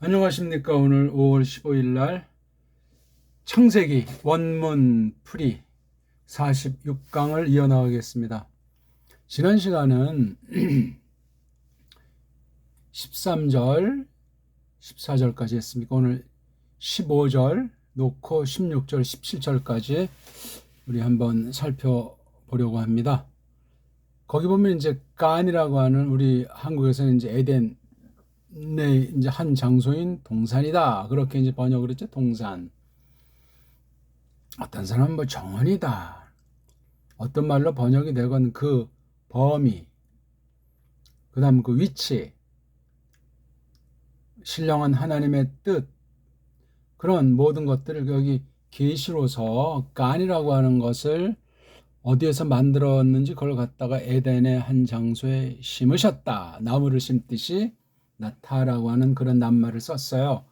안녕하십니까. 오늘 5월 15일 날 창세기 원문 풀이 46강을 이어나가겠습니다. 지난 시간은 13절, 14절까지 했습니까? 오늘 15절 놓고 16절, 17절까지 우리 한번 살펴보려고 합니다. 거기 보면 이제 깐이라고 하는 우리 한국에서는 이제 에덴 내 이제 한 장소인 동산이다. 그렇게 이제 번역을 했죠. 동산. 어떤 사람은 뭐 정원이다. 어떤 말로 번역이 되건 그 범위, 그 다음 그 위치, 신령한 하나님의 뜻, 그런 모든 것들을 여기 계시로서 깐이라고 하는 것을 어디에서 만들었는지 그걸 갖다가 에덴의 한 장소에 심으셨다. 나무를 심듯이 나타라고 하는 그런 낱말을 썼어요.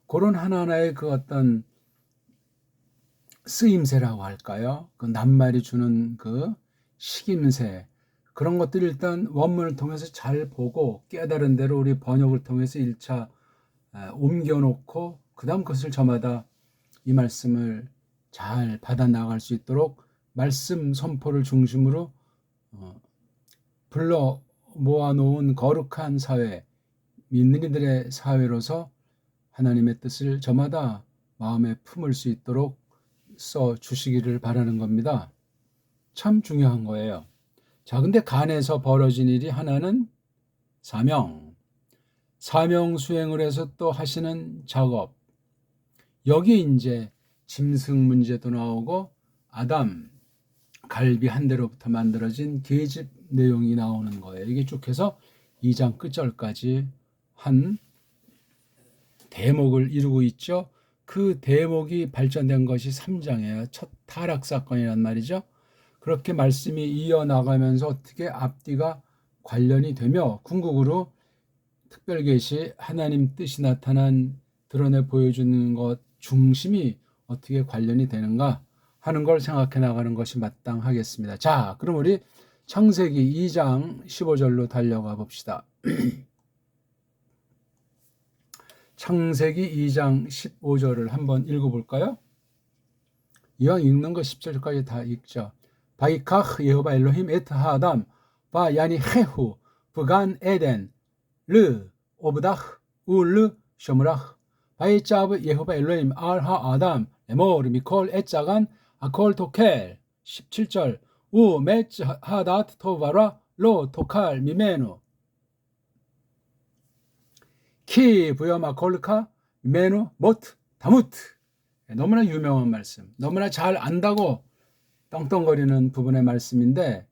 그런 하나하나의 그 어떤 쓰임새라고 할까요? 그 낱말이 주는 그 식임새, 그런 것들을 일단 원문을 통해서 잘 보고 깨달은 대로 우리 번역을 통해서 1차 옮겨놓고 그 다음 것을 저마다 이 말씀을 잘 받아 나갈 수 있도록 말씀 선포를 중심으로 불러 모아놓은 거룩한 사회, 믿는 이들의 사회로서 하나님의 뜻을 저마다 마음에 품을 수 있도록 써 주시기를 바라는 겁니다. 참 중요한 거예요. 자, 근데 간에서 벌어진 일이 하나는 사명 수행을 해서 또 하시는 작업. 여기 이제 짐승 문제도 나오고 아담 갈비 한 대로부터 만들어진 계집 내용이 나오는 거예요. 이게 쭉 해서 2장 끝절까지 한 대목을 이루고 있죠. 그 대목이 발전된 것이 3장이에요. 첫 타락 사건이란 말이죠. 그렇게 말씀이 이어나가면서 어떻게 앞뒤가 관련이 되며 궁극으로 특별계시 하나님 뜻이 나타난 드러내 보여주는 것 중심이 어떻게 관련이 되는가 하는 걸 생각해 나가는 것이 마땅하겠습니다. 자, 그럼 우리 창세기 2장 15절로 달려가 봅시다. 창세기 2장 15절을 한번 읽어볼까요? 이왕 읽는 거 10절까지 다 읽죠. 바이카흐 예호바 엘로힘 에트 하담 바 야니 헤후 부간 에덴 르 오브다흐 울르 쇼무라흐 바이짜브 예호바 엘로힘 알하 아담 에모르 미콜 에짜간 아콜 토켈 17절 우 메츠 하다트 토바라 로 토칼 미메누 키 부여마 콜카 메누 모트 다무트. 너무나 유명한 말씀, 너무나 잘 안다고 떵떵거리는 부분의 말씀인데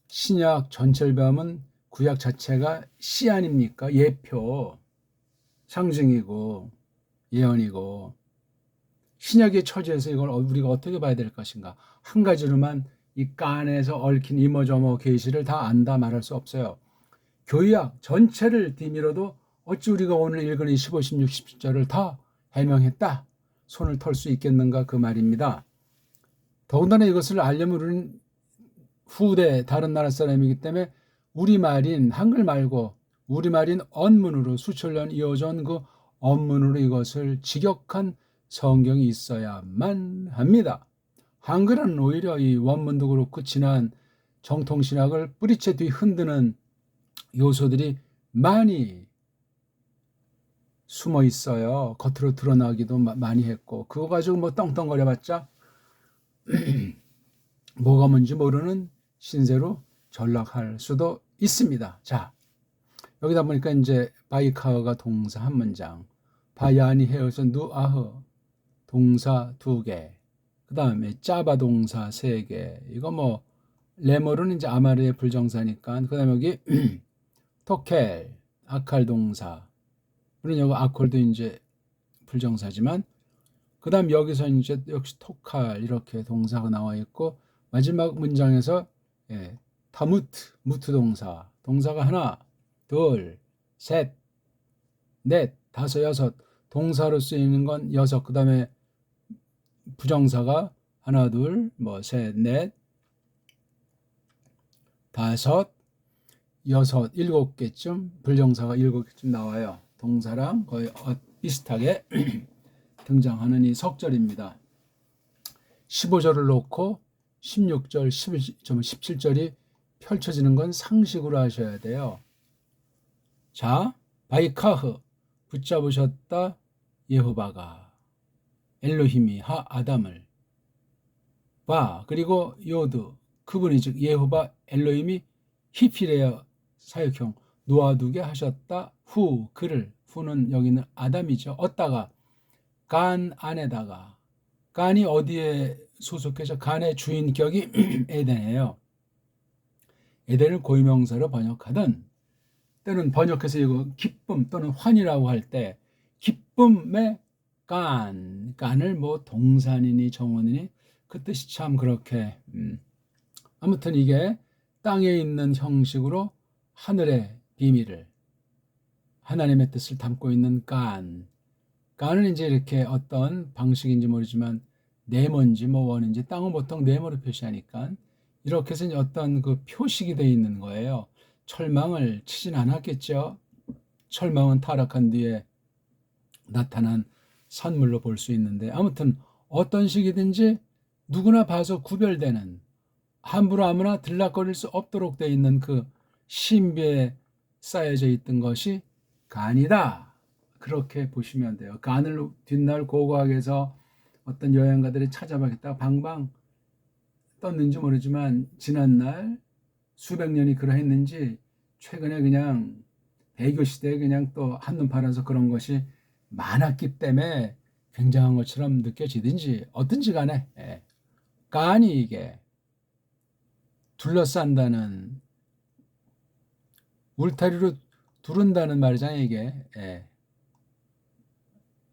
신약 전체를 배우면 구약 자체가 시 아닙니까? 예표, 상징이고 예언이고 신약의 처지에서 이걸 우리가 어떻게 봐야 될 것인가? 한 가지로만 이 깐에서 얽힌 이모저모 계시를 다 안다 말할 수 없어요. 교약 전체를 뒤밀어도 어찌 우리가 오늘 읽은 이 15, 16, 17절을 다 해명했다. 손을 털 수 있겠는가 그 말입니다. 더군다나 이것을 알려면 우리는 후대 다른 나라 사람이기 때문에 우리말인 한글 말고 우리말인 언문으로 수천 년 이어져온 그 언문으로 이것을 직역한 성경이 있어야만 합니다. 한글은 오히려 이 원문도 그렇고 지난 정통신학을 뿌리채 뒤 흔드는 요소들이 많이 숨어 있어요. 겉으로 드러나기도 많이 했고 그거 가지고 뭐 떵떵거려봤자 뭐가 뭔지 모르는 신세로 전락할 수도 있습니다. 자, 여기다 보니까 이제 바이카어가 동사 한 문장, 바야니 헤어서 누아흐 동사 2개, 그 다음에 짜바 동사 3개. 이거 뭐 레모르는 이제 아마르의 불정사니까. 그 다음에 여기 토켈 아칼 동사. 물론 여기 아콜도 이제 불정사지만 그 다음 여기서 이제 역시 토칼 이렇게 동사가 나와 있고 마지막 문장에서 타무트 무트 동사가 하나 둘 셋 넷 다섯 여섯 동사로 쓰이는 건 여섯 그 다음에 부정사가 하나 둘 뭐 셋 넷 다섯 여섯 일곱 개쯤 불정사가 일곱 개쯤 나와요. 동사랑 거의 비슷하게 등장하는 이 석절입니다. 15절을 놓고 16절, 17절이 펼쳐지는 건 상식으로 하셔야 돼요. 자, 바이카흐 붙잡으셨다 예호바가 엘로힘이 하 아담을 바 그리고 요드 그분이 즉 예호바 엘로힘이 히피레어 사역형 놓아두게 하셨다 후 그를 후는 여기는 아담이죠. 얻다가 간 안에다가 간이 어디에 소속해서 간의 주인격이 에덴이에요. 에덴을 고유명사로 번역하든 때는 번역해서 이거 기쁨 또는 환이라고 할 때 기쁨의 간을 뭐 동산이니 정원이니 그 뜻이 참 그렇게 아무튼 이게 땅에 있는 형식으로 하늘의 비밀을 하나님의 뜻을 담고 있는 간은 이제 이렇게 어떤 방식인지 모르지만 네모인지 뭐 원인지 땅은 보통 네모로 표시하니까 이렇게 해서 어떤 그 표식이 되어 있는 거예요. 철망을 치진 않았겠죠. 철망은 타락한 뒤에 나타난 선물로 볼 수 있는데 아무튼 어떤 식이든지 누구나 봐서 구별되는 함부로 아무나 들락거릴 수 없도록 되어 있는 그 신비에 쌓여져 있던 것이 간이다. 그렇게 보시면 돼요. 간을 뒷날 고고학에서 어떤 여행가들이 찾아봤다가 방방 떴는지 모르지만 지난날 수백 년이 그러했는지 최근에 그냥 배교 시대에 그냥 또 한눈 팔아서 그런 것이 많았기 때문에 굉장한 것처럼 느껴지든지 어떤지 간에 간이 이게 둘러싼다는 울타리로 두른다는 말이잖아요. 이게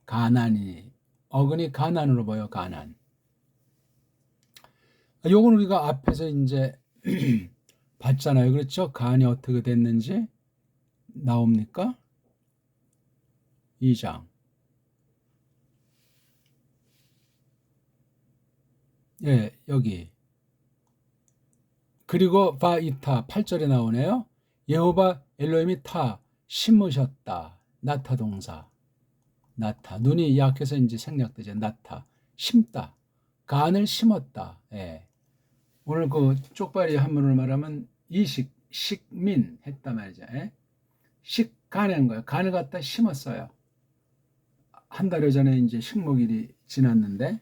가난이 어근이 가난으로 보여. 가난. 요건 우리가 앞에서 이제 봤잖아요. 그렇죠? 간이 어떻게 됐는지 나옵니까? 2장. 예, 여기. 그리고 바이타 8절에 나오네요. 여호와 엘로힘이 타 심으셨다. 나타 동사. 나타. 눈이 약해서 이제 생략되죠. 나타. 심다. 간을 심었다. 예. 오늘 그 쪽발이 한문으로 말하면 이식, 식민 했단 말이죠. 예? 식간한 거예요. 간을 갖다 심었어요. 한 달여 전에 이제 식목일이 지났는데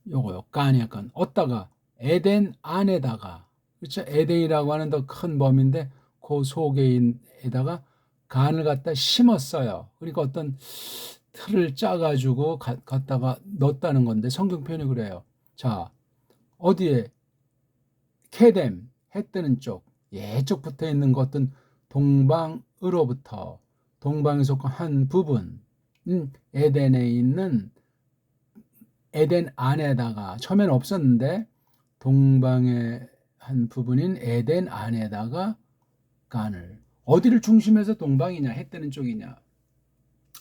요거요. 간이 약간 얻다가 에덴 안에다가 그렇죠. 에덴이라고 하는 더 큰 범위인데 그 속에다가 간을 갖다 심었어요. 그러니까 어떤 틀을 짜가지고 갖다가 넣었다는 건데 성경 표현이 그래요. 자, 어디에 케뎀 해 뜨는 쪽 예쪽 붙어 있는 것은 동방으로부터 동방에 속한 한 부분 에덴에 있는 에덴 안에다가 처음엔 없었는데 동방의 한 부분인 에덴 안에다가 간을 어디를 중심해서 동방이냐 해 뜨는 쪽이냐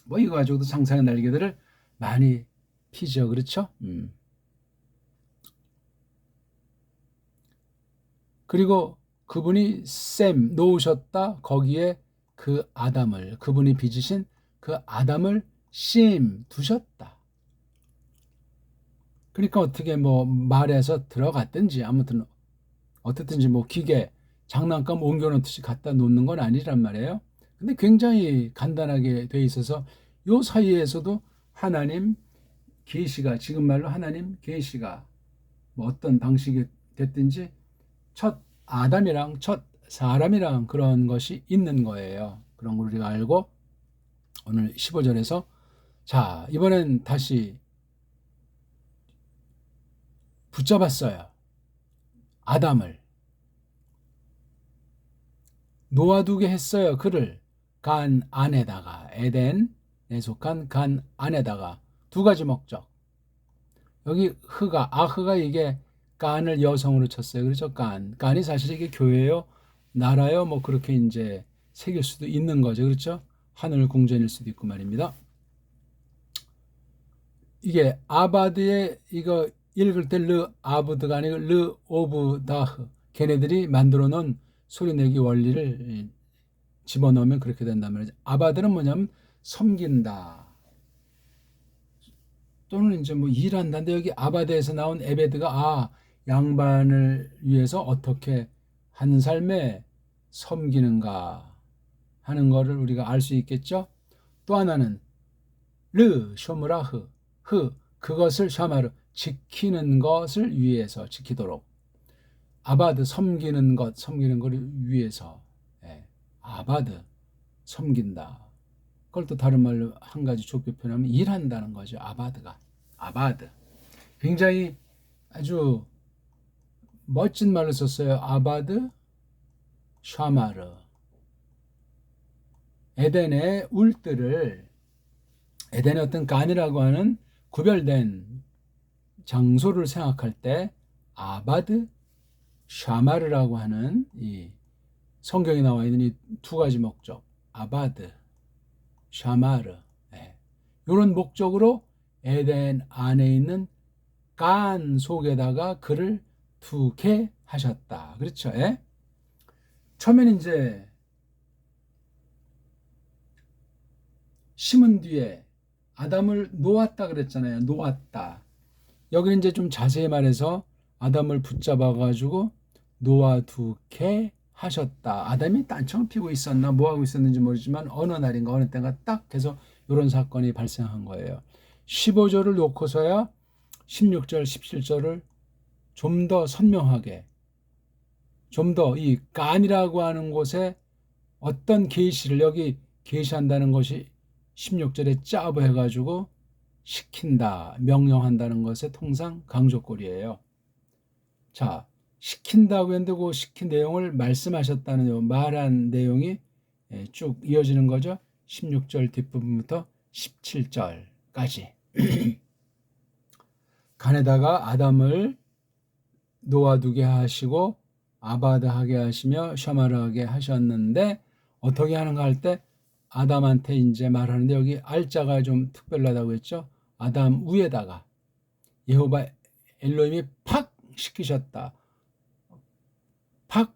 뭐 이거 가지고도 상상의 날개들을 많이 피죠. 그렇죠? 그리고 그분이 셈 놓으셨다. 거기에 그 아담을 그분이 빚으신 그 아담을 심 두셨다. 그러니까 어떻게 뭐 말해서 들어갔든지 아무튼 어떻든지 뭐 기계 장난감 옮겨놓듯이 갖다 놓는 건 아니란 말이에요. 근데 굉장히 간단하게 돼 있어서 요 사이에서도 하나님 계시가 지금 말로 하나님 계시가 뭐 어떤 방식이 됐든지 첫 아담이랑 첫 사람이랑 그런 것이 있는 거예요. 그런 걸 우리가 알고 오늘 15절에서 자 이번엔 다시 붙잡았어요. 아담을 놓아두게 했어요. 그를 간 안에다가 에덴에 속한 간 안에다가 두 가지 목적. 여기 아흐가 이게 간을 여성으로 쳤어요. 그렇죠? 간이 사실 이게 교회요, 나라요, 뭐 그렇게 이제 새길 수도 있는 거죠. 그렇죠? 하늘 궁전일 수도 있고 말입니다. 이게 아바드의 이거 읽을 때 르 아브드가 아니고 르 오브다흐 걔네들이 만들어 놓은 소리내기 원리를 집어넣으면 그렇게 된단 말이죠. 아바드는 뭐냐면 섬긴다 또는 이제 뭐 일한다인데 여기 아바드에서 나온 에베드가 양반을 위해서 어떻게 한 삶에 섬기는가 하는 거를 우리가 알 수 있겠죠. 또 하나는 쇼무라흐 그것을 샤마르 지키는 것을 위해서 지키도록 아바드 섬기는 것을 위해서 아바드 섬긴다. 그걸 또 다른 말로 한 가지 좁게 표현하면 일한다는 거죠. 아바드 굉장히 아주 멋진 말을 썼어요. 아바드 샤마르 에덴의 울들을 에덴의 어떤 간이라고 하는 구별된 장소를 생각할 때 아바드 샤마르라고 하는 이 성경에 나와 있는 이 두 가지 목적 아바드 샤마르 이런 목적으로 에덴 안에 있는 간 속에다가 그를 두게 하셨다. 그렇죠? 처음에는 이제 심은 뒤에 아담을 놓았다 그랬잖아요. 놓았다. 여기는 이제 좀 자세히 말해서 아담을 붙잡아 가지고 놓아두게 하셨다. 아담이 딴청을 피고 있었나 뭐 하고 있었는지 모르지만 어느 날인가 어느 때인가 딱 해서 이런 사건이 발생한 거예요. 15절을 놓고서야 16절 17절을 좀 더 선명하게 좀 더 이 간이라고 하는 곳에 어떤 계시를 여기 계시한다는 것이 16절에 짜부 해가지고 시킨다, 명령한다는 것의 통상 강조꼴이에요. 자, 시킨다고 했는데 그 시킨 내용을 말씀하셨다는 말한 내용이 쭉 이어지는 거죠. 16절 뒷부분부터 17절까지. 간에다가 아담을 놓아두게 하시고 아바드하게 하시며 샤마르하게 하셨는데 어떻게 하는가 할 때 아담한테 이제 말하는데 여기 알자가 좀 특별하다고 했죠. 아담 위에다가 여호와 엘로힘이 팍 시키셨다. 팍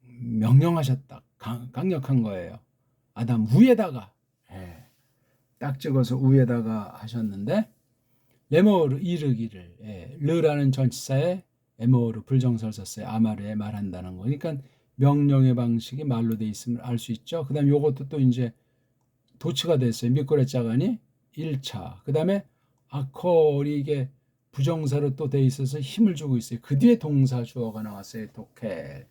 명령하셨다. 강력한 거예요. 아담 위에다가 딱 찍어서 위에다가 하셨는데 레모르 이르기를 르라는 전치사에 에모르 불정설 썼어요. 아마르에 말한다는 거. 그러니까 명령의 방식이 말로 돼 있음을 알 수 있죠. 그다음 요것도 또 이제 도치가 됐어요. 미꼬레 짜간이 1차. 그다음에 아콜이 이게 부정사로 또 돼 있어서 힘을 주고 있어요. 그 뒤에 동사 주어가 나왔어요. 독해.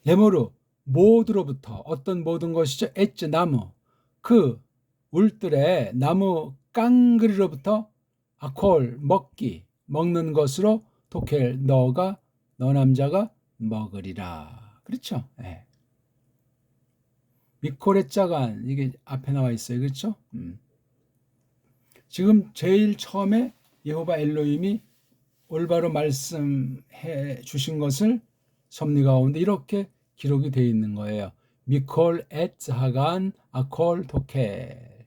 레모르 모두로부터 어떤 모든 것이죠. 엣즈 나무 그 울들의 나무 깡그리로부터 아콜 먹는 것으로 독해 너 남자가 먹으리라. 그렇죠? 미코레 짜간 이게 앞에 나와 있어요. 그렇죠? 지금 제일 처음에 여호와 엘로힘이 올바로 말씀해 주신 것을 섭리 가운데 이렇게 기록이 되어 있는 거예요. 미콜 에츠 하간 아콜 토케.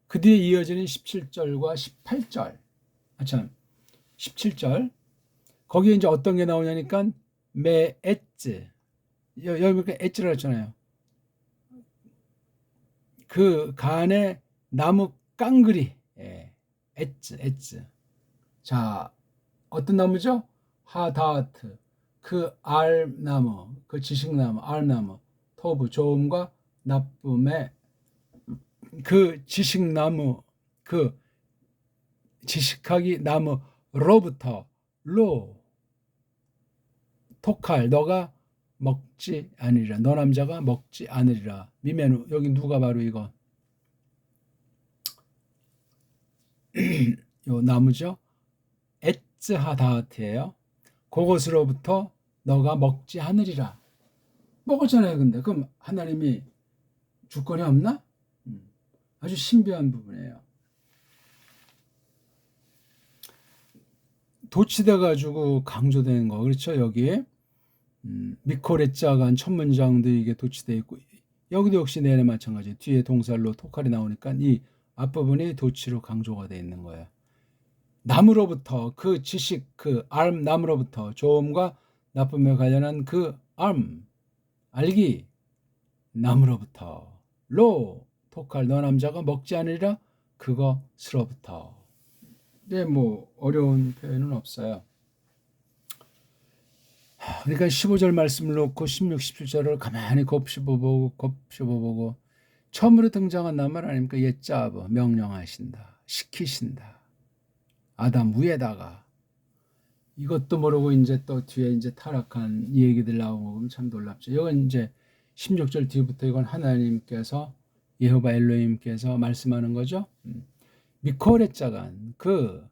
그 뒤에 이어지는 17절과 18절. 17절. 거기에 이제 어떤 게 나오냐니까 메 에츠. 여기 에츠라고 했잖아요. 그 간에 나무 깡그리. 에츠. 자, 어떤 나무죠? 하다트. 그 알나무, 그 지식나무, 알나무, 토부, 좋음과 나쁨의 그 지식나무, 그 지식하기 나무로부터 토칼 너가 먹지 않으리라. 너 남자가 먹지 않으리라. 미메누 여기 누가 바로 이거 요 나무죠. 에츠하다트예요. 그것으로부터 너가 먹지 않으리라. 먹었잖아요. 근데 그럼 하나님이 주권이 없나? 아주 신비한 부분이에요. 도치돼 가지고 강조되는 거 그렇죠. 여기에 미코레짜간 첫 문장도 이게 도치돼 있고 여기도 역시 내내 마찬가지. 뒤에 동살로 토칼이 나오니까 이 앞부분이 도치로 강조가 되어 있는 거예요. 나무로부터 그 지식 그 나무로부터 좋음과 나쁨에 관련한 그 알기 나무로부터. 로 토칼 너 남자가 먹지 않으리라 그것으로부터. 네, 뭐 어려운 표현은 없어요. 그러니까 15절 말씀을 놓고 16, 17절을 가만히 곱씹어보고 처음으로 등장한 말 아닙니까? 옛자브 명령하신다, 시키신다. 아담 위에다가 이것도 모르고 이제 또 뒤에 이제 타락한 얘기들 나오고 그러면 참 놀랍죠. 이건 이제 16절 뒤부터 이건 하나님께서 여호와 엘로힘께서 말씀하는 거죠. 미코레 자간 그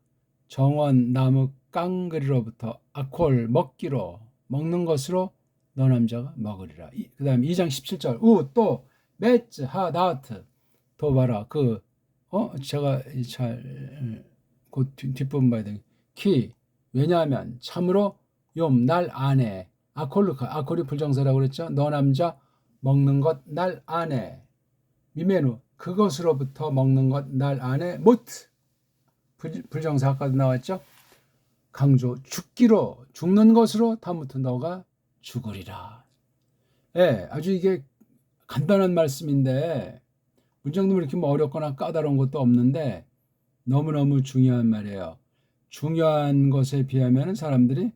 정원 나무 깡그리로부터 아콜 먹기로 먹는 것으로 너 남자가 먹으리라. 그 다음에 2장 17절 또 메츠 하다트 도바라 제가 그 뒷부분 봐야 되겠 키 왜냐하면 참으로 날 안에 아콜이 불정사라고 그랬죠. 너 남자 먹는 것 날 안에 미메누 그것으로부터 먹는 것 날 안에 모트 불정사 아까도 나왔죠. 강조 죽기로 죽는 것으로 다음부터 너가 죽으리라. 예, 아주 이게 간단한 말씀인데 문장도 이렇게 뭐 어렵거나 까다로운 것도 없는데 너무너무 중요한 말이에요. 중요한 것에 비하면 사람들이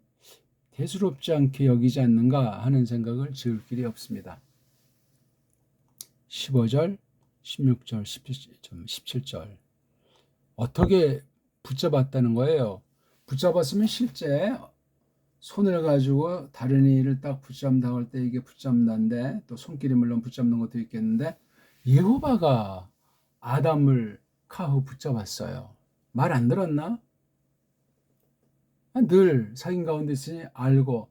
대수롭지 않게 여기지 않는가 하는 생각을 지을 길이 없습니다. 15절, 16절, 17절 어떻게 붙잡았다는 거예요. 붙잡았으면 실제 손을 가지고 다른 이를 딱 붙잡는다고 할 때 이게 붙잡는다는데 또 손길이 물론 붙잡는 것도 있겠는데 여호와가 아담을 카후 붙잡았어요. 말 안 들었나? 늘 사귐 가운데 있으니 알고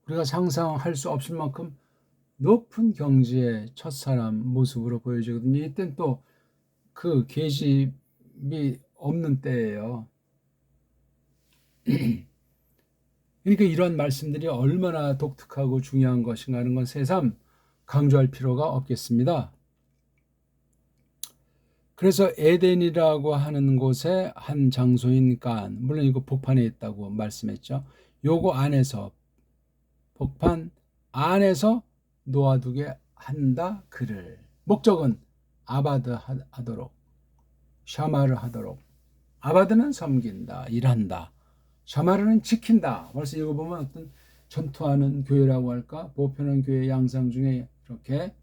우리가 상상할 수 없을 만큼 높은 경지의 첫사람 모습으로 보여지거든요. 이땐 또 그 계집이 없는 때예요. 그러니까 이런 말씀들이 얼마나 독특하고 중요한 것인가 하는 건 새삼 강조할 필요가 없겠습니다. 그래서 에덴이라고 하는 곳에 한 장소인 간, 물론 이거 복판에 있다고 말씀했죠. 요거 안에서 복판 안에서 놓아두게 한다 그를. 목적은 아바드 하도록, 샤마를 하도록. 아바드는 섬긴다, 일한다. 샤마르는 지킨다. 벌써 이거 보면 어떤 전투하는 교회라고 할까? 보편한 교회 양상 중에 이렇게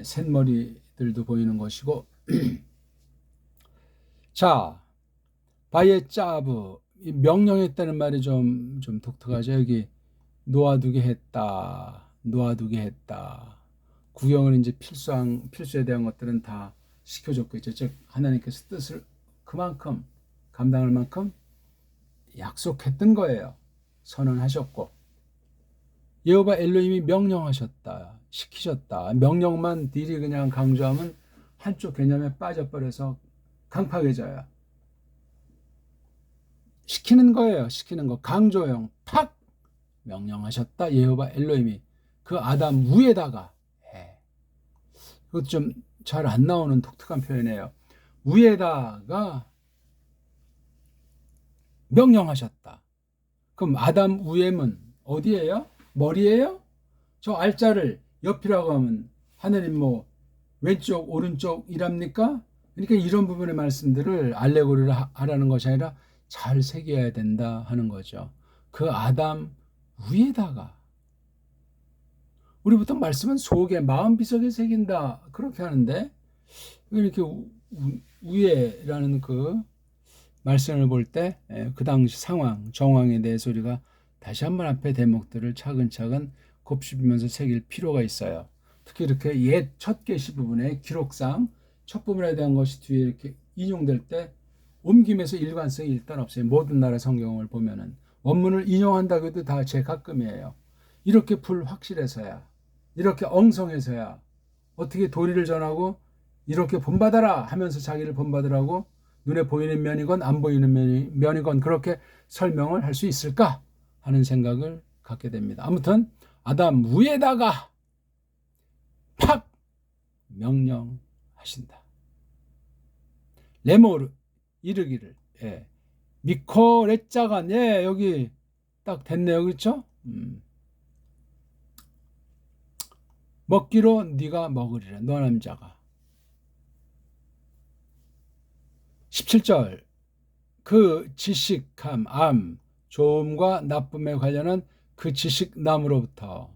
셋머리들도 보이는 것이고 자, 바예 짜브 명령했다는 말이 좀 독특하죠. 여기 놓아두게 했다. 구경은 이제 필수에 대한 것들은 다 시켜줬고 있죠. 즉 하나님께서 뜻을 그만큼 감당할 만큼 약속했던 거예요. 선언하셨고 여호와 엘로힘이 명령하셨다. 시키셨다. 명령만 딜이 그냥 강조하면 한쪽 개념에 빠져버려서 강팍해져요. 시키는 거예요. 시키는 거. 강조형 팍 명령하셨다. 여호와 엘로힘이 그 아담 위에다가 그것 좀 잘 안 나오는 독특한 표현이에요. 위에다가 명령하셨다. 그럼 아담 위에는 어디예요? 머리예요? 저 알자를 옆이라고 하면 하느님 뭐 왼쪽 오른쪽이랍니까? 그러니까 이런 부분의 말씀들을 알레고리를 하라는 것이 아니라 잘 새겨야 된다 하는 거죠. 그 아담 위에다가 우리 보통 말씀은 속에 마음 비석에 새긴다 그렇게 하는데 이렇게 위에라는 그 말씀을 볼 때 그 당시 상황 정황에 대해서 우리가 다시 한번 앞에 대목들을 차근차근 곱씹으면서 새길 필요가 있어요. 특히 이렇게 옛 첫 계시 부분의 기록상 첫 부분에 대한 것이 뒤에 이렇게 인용될 때 옮김에서 일관성이 일단 없어요. 모든 나라 성경을 보면은 원문을 인용한다고 해도 다 제각금이에요. 이렇게 불확실해서야 이렇게 엉성해서야 어떻게 도리를 전하고 이렇게 본받아라 하면서 자기를 본받으라고 눈에 보이는 면이건 안 보이는 면이건 그렇게 설명을 할 수 있을까 하는 생각을 갖게 됩니다. 아무튼 아담 위에다가 팍 명령하신다. 레모르 이르기를 미코레짜간 여기 딱 됐네요. 그렇죠? 먹기로 네가 먹으리라. 너 남자가. 17절 그 지식함, 암, 좋음과 나쁨에 관련한 그 지식나무로부터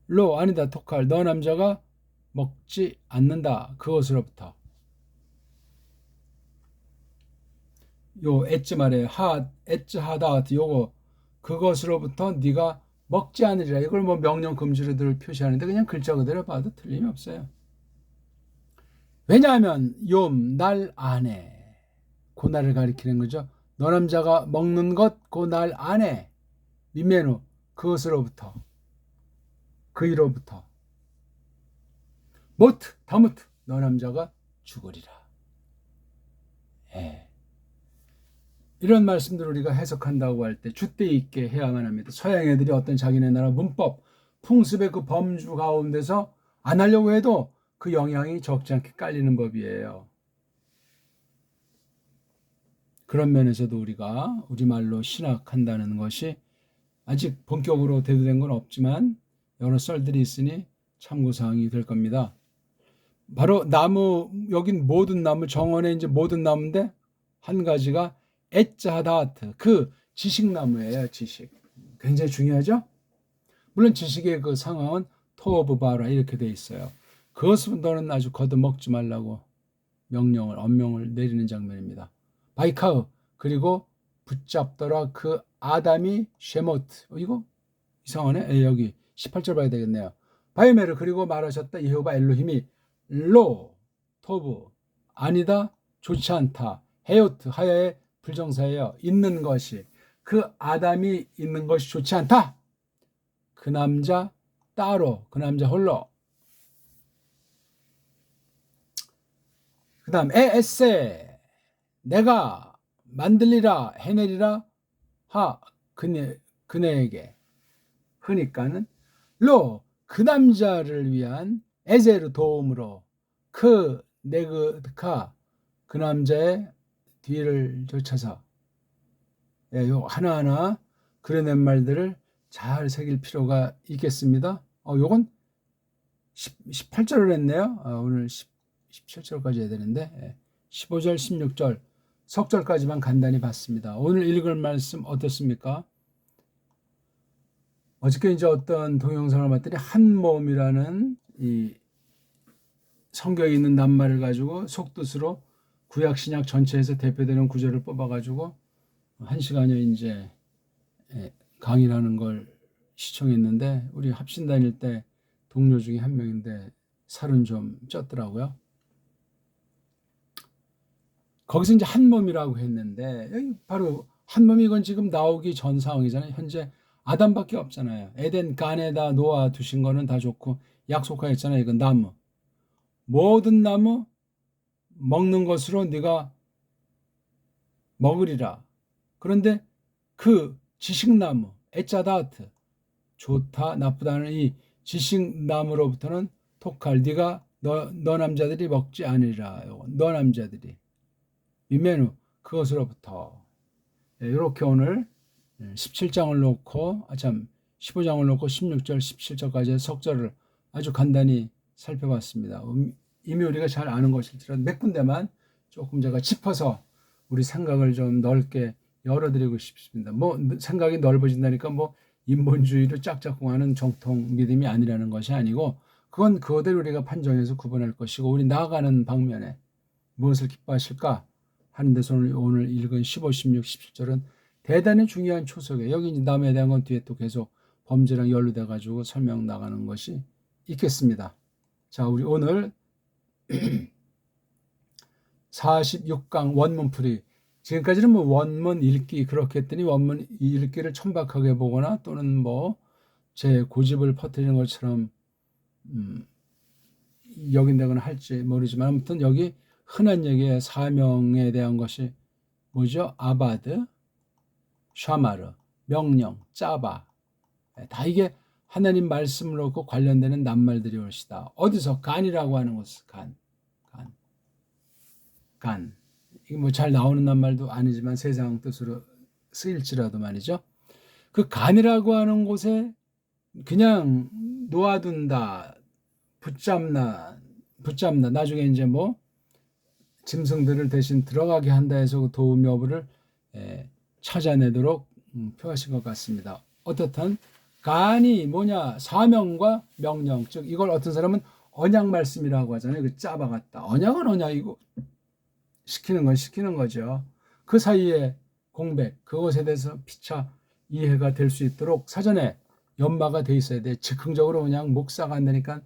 로 아니다 토칼 너 남자가 먹지 않는다. 그것으로부터 요 엣즈 말에 엣즈 하다트 요거 그것으로부터 네가 먹지 않으리라. 이걸 뭐 명령 금지로들 표시하는데 그냥 글자 그대로 봐도 틀림이 없어요. 왜냐하면 욤 날 안에 고날을 가리키는 거죠. 너 남자가 먹는 것 고날 안에 미메누 그것으로부터 그 이로부터 모트 다무트 너 남자가 죽으리라. 예. 이런 말씀들을 우리가 해석한다고 할 때 줏대 있게 해야만 합니다. 서양 애들이 어떤 자기네 나라 문법, 풍습의 그 범주 가운데서 안 하려고 해도 그 영향이 적지 않게 깔리는 법이에요. 그런 면에서도 우리가 우리말로 신학한다는 것이 아직 본격으로 대두된 건 없지만 여러 썰들이 있으니 참고사항이 될 겁니다. 바로 나무, 여긴 모든 나무, 정원에 이제 모든 나무인데 한 가지가 엣자다트, 그 지식나무예요. 지식. 굉장히 중요하죠? 물론 지식의 그 상황은 토브바라 이렇게 돼 있어요. 그것은 너는 아주 걷어먹지 말라고 엄명을 내리는 장면입니다. 바이카흐, 그리고 붙잡더라 그 아담이 쉐모트. 이거 이상하네. 여기 18절 봐야 되겠네요. 바이메르, 그리고 말하셨다 여호와 엘로힘이 로 토브 아니다 좋지 않다 헤요트 하야의 불정사예요. 있는 것이 그 아담이 있는 것이 좋지 않다. 그 남자 따로 그 남자 홀로. 그 다음 에세 내가 만들리라 해내리라 하 그네에게 그니까는 로 그 남자를 위한 에제르 도움으로 그 네그카 그 남자의 뒤를 쫓아서 요 하나하나 그려낸 말들을 잘 새길 필요가 있겠습니다. 요건 18절을 했네요. 오늘 17절까지 해야 되는데 15절 16절 석절까지만 간단히 봤습니다. 오늘 읽을 말씀 어떻습니까? 어저께 이제 어떤 동영상을 봤더니 한 몸이라는 이 성경에 있는 낱말을 가지고 속뜻으로 구약 신약 전체에서 대표되는 구절을 뽑아가지고 1시간여 이제 강의를 하는 걸 시청했는데 우리 합신 다닐 때 동료 중에 한 명인데 살은 좀 쪘더라고요. 거기서 이제 한 몸이라고 했는데 여기 바로 한 몸이 이건 지금 나오기 전 상황이잖아요. 현재 아담밖에 없잖아요. 에덴 간에다 놓아 두신 거는 다 좋고 약속하였잖아요. 이건 나무. 모든 나무 먹는 것으로 네가 먹으리라. 그런데 그 지식나무 에짜다트 좋다 나쁘다는 이 지식나무로부터는 토칼 네가 너 남자들이 먹지 않으리라. 너 남자들이 미메누 그것으로부터 이렇게 오늘 17장을 놓고 15장을 놓고 16절 17절까지의 석절을 아주 간단히 살펴봤습니다. 이미 우리가 잘 아는 것일지라도 몇 군데만 조금 제가 짚어서 우리 생각을 좀 넓게 열어드리고 싶습니다. 뭐 생각이 넓어진다니까 뭐 인본주의로 짝짝꿍하는 정통 믿음이 아니라는 것이 아니고 그건 그거대로 우리가 판정해서 구분할 것이고 우리 나아가는 방면에 무엇을 기뻐하실까 하는 데서 오늘 읽은 15, 16, 17절은 대단히 중요한 초석이에요. 여기 남에 대한 건 뒤에 또 계속 범죄랑 연루돼 가지고 설명 나가는 것이 있겠습니다. 자, 우리 오늘 46강 원문풀이 지금까지는 뭐 원문 읽기 그렇게 했더니 원문 읽기를 천박하게 보거나 또는 뭐 제 고집을 퍼뜨리는 것처럼 여긴다거나 할지 모르지만 아무튼 여기 흔한 얘기의 사명에 대한 것이 뭐죠? 아바드, 샤마르, 명령, 짜바 다 이게 하나님 말씀으로 관련되는 낱말들이 올시다. 어디서 간이라고 하는 것은 간. 이게 뭐 잘 나오는 낱말도 아니지만 세상 뜻으로 쓰일지라도 말이죠. 그 간이라고 하는 곳에 그냥 놓아둔다, 붙잡나. 나중에 이제 뭐 짐승들을 대신 들어가게 한다 해서 그 도움 여부를 찾아내도록 표하신 것 같습니다. 어떻든 간이 뭐냐, 사명과 명령, 즉 이걸 어떤 사람은 언약 말씀이라고 하잖아요. 그 짜박았다. 언약은 언약이고 시키는 건 시키는 거죠. 그 사이에 공백, 그것에 대해서 피차 이해가 될 수 있도록 사전에 연마가 돼 있어야 돼. 즉흥적으로 그냥 목사가 안 되니까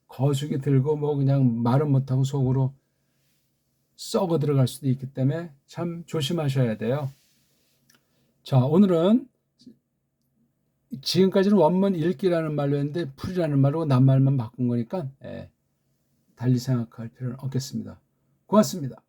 거수기 들고 뭐 그냥 말은 못하고 속으로 썩어 들어갈 수도 있기 때문에 참 조심하셔야 돼요. 자, 오늘은 지금까지는 원문 읽기라는 말로 했는데 풀이라는 말로 낱말만 바꾼 거니까 달리 생각할 필요는 없겠습니다. 고맙습니다.